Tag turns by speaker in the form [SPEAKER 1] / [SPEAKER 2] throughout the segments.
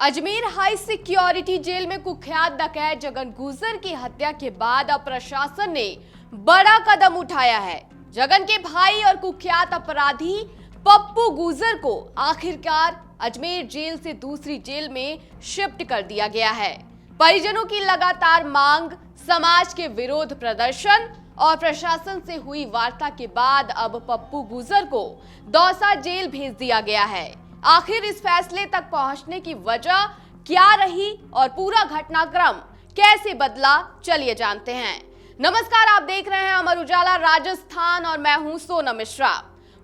[SPEAKER 1] Ajmer high security jail में कुख्यात डकैत जगन गुजर की हत्या के बाद अब प्रशासन ने बड़ा कदम उठाया है। जगन के भाई और कुख्यात अपराधी पप्पू गुजर को आखिरकार अजमेर जेल से दूसरी जेल में शिफ्ट कर दिया गया है। परिजनों की लगातार मांग, समाज के विरोध प्रदर्शन और प्रशासन से हुई वार्ता के बाद अब पप्पू गुजर को दौसा जेल भेज दिया गया है। आखिर इस फैसले तक पहुंचने की वजह क्या रही और पूरा घटनाक्रम कैसे बदला, चलिए जानते हैं। नमस्कार, आप देख रहे हैं अमर उजाला राजस्थान और मैं हूं सोनम मिश्रा।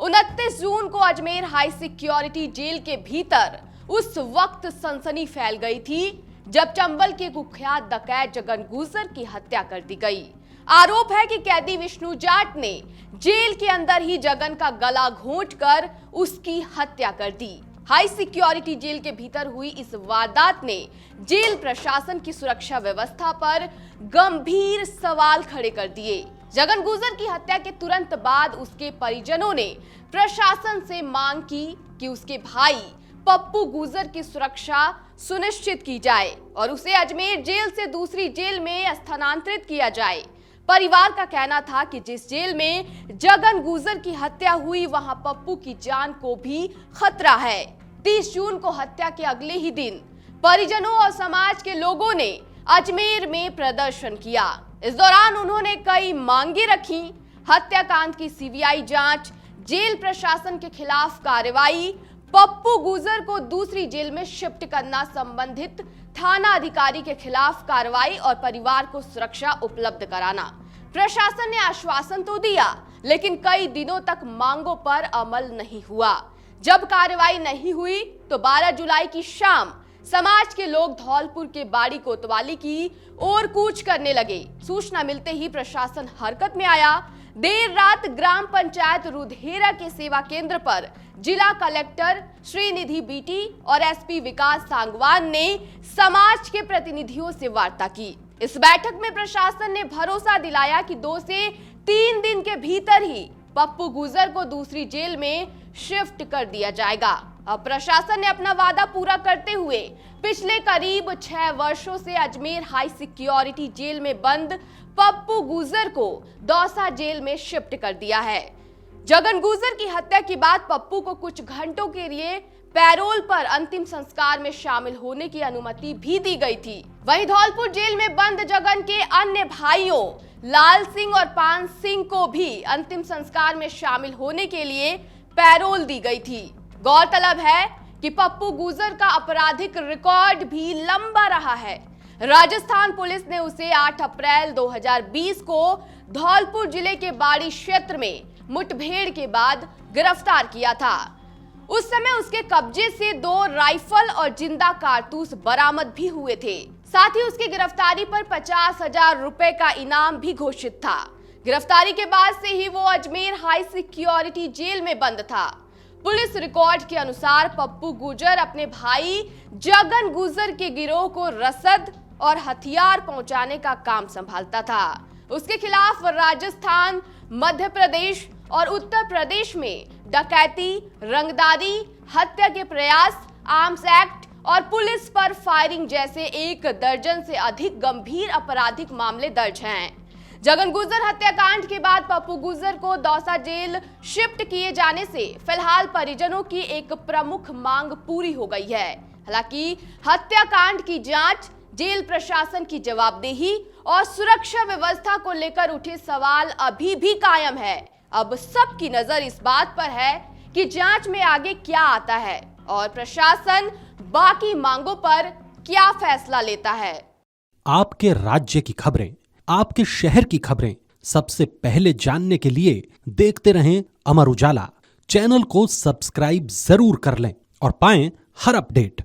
[SPEAKER 1] 29 जून को अजमेर हाई सिक्योरिटी जेल के भीतर उस वक्त सनसनी फैल गई थी जब चंबल के कुख्यात डकैत जगन गुजर की हत्या कर दी गई। आरोप है कि कैदी विष्णु जाट ने जेल के अंदर ही जगन का गला घोंटकर उसकी हत्या कर दी। हाई सिक्योरिटी जेल के भीतर हुई इस वारदात ने जेल प्रशासन की सुरक्षा व्यवस्था पर गंभीर सवाल खड़े कर दिए। जगन गुजर की हत्या के तुरंत बाद उसके परिजनों ने प्रशासन से मांग की कि उसके भाई पप्पू गुजर की सुरक्षा सुनिश्चित की जाए और उसे अजमेर जेल से दूसरी जेल में स्थानांतरित किया जाए। परिवार का कहना था कि जिस जेल में जगन गुजर की हत्या हुई वहां पप्पू की जान को भी खतरा है। 30 जून को हत्या के अगले ही दिन परिजनों और समाज के लोगों ने अजमेर में प्रदर्शन किया। इस दौरान उन्होंने कई मांगे रखी। हत्याकांड की सीबीआई जांच, जेल प्रशासन के खिलाफ कार्रवाई, पप्पू गुजर को दूसरी जेल में शिफ्ट करना, संबंधित थाना अधिकारी के खिलाफ कार्रवाई और परिवार को सुरक्षा उपलब्ध कराना। प्रशासन ने आश्वासन तो दिया, लेकिन कई दिनों तक मांगों पर अमल नहीं हुआ। जब कार्रवाई नहीं हुई तो 12 जुलाई की शाम समाज के लोग धौलपुर के बाड़ी कोतवाली की ओर कूच करने लगे। सूचना मिलते ही प्रशासन हरकत में आया। देर रात ग्राम पंचायत रुधेरा के सेवा केंद्र पर जिला कलेक्टर श्रीनिधि बीटी और एसपी विकास सांगवान ने समाज के प्रतिनिधियों से वार्ता की। इस बैठक में प्रशासन ने भरोसा दिलाया कि 2 से 3 दिन के भीतर ही पप्पू गुजर को दूसरी जेल में शिफ्ट कर दिया जाएगा। अब प्रशासन ने अपना वादा पूरा करते हुए पिछले करीब 6 वर्षों से अजमेर हाई सिक्योरिटी जेल में बंद पप्पू गुजर को दौसा जेल में शिफ्ट कर दिया है। जगन गुजर की हत्या के बाद पप्पू को कुछ घंटों के लिए पैरोल पर अंतिम संस्कार में शामिल होने की अनुमति भी दी गई थी। वहीं धौलपुर जेल में बंद जगन के अन्य भाइयों लाल सिंह और पान सिंह को भी अंतिम संस्कार में शामिल होने के लिए पैरोल दी गई थी। गौरतलब है कि पप्पू गुजर का आपराधिक रिकॉर्ड भी लंबा रहा है। राजस्थान पुलिस ने उसे 8 अप्रैल 2020 को धौलपुर जिले के बाड़ी क्षेत्र में मुठभेड़ के बाद गिरफ्तार किया था। उस समय उसके कब्जे से 2 राइफल और जिंदा कारतूस बरामद भी हुए थे। साथ ही उसकी गिरफ्तारी पर 50,000 रुपए का इनाम भी घोषित था। गिरफ्तारी के बाद से ही वो अजमेर हाई सिक्योरिटी जेल में बंद था। पुलिस रिकॉर्ड के अनुसार पप्पू गुजर अपने भाई जगन गुजर के गिरोह को रसद और हथियार पहुंचाने का काम संभालता था। उसके खिलाफ राजस्थान, मध्य प्रदेश और उत्तर प्रदेश में डकैती, रंगदारी, हत्या के प्रयास, आर्म्स एक्ट और पुलिस पर फायरिंग जैसे 1 दर्जन से अधिक गंभीर आपराधिक मामले दर्ज हैं। जगन गुजर हत्याकांड के बाद पप्पू गुजर को दौसा जेल शिफ्ट किए जाने से फिलहाल परिजनों की एक प्रमुख मांग पूरी हो गई है। हालांकि हत्याकांड की जांच, जेल प्रशासन की जवाबदेही और सुरक्षा व्यवस्था को लेकर उठे सवाल अभी भी कायम है। अब सबकी नजर इस बात पर है कि जांच में आगे क्या आता है और प्रशासन बाकी मांगों पर क्या फैसला लेता है।
[SPEAKER 2] आपके राज्य की खबरें, आपके शहर की खबरें सबसे पहले जानने के लिए देखते रहें अमर उजाला। चैनल को सब्सक्राइब जरूर कर लें और पाएं हर अपडेट।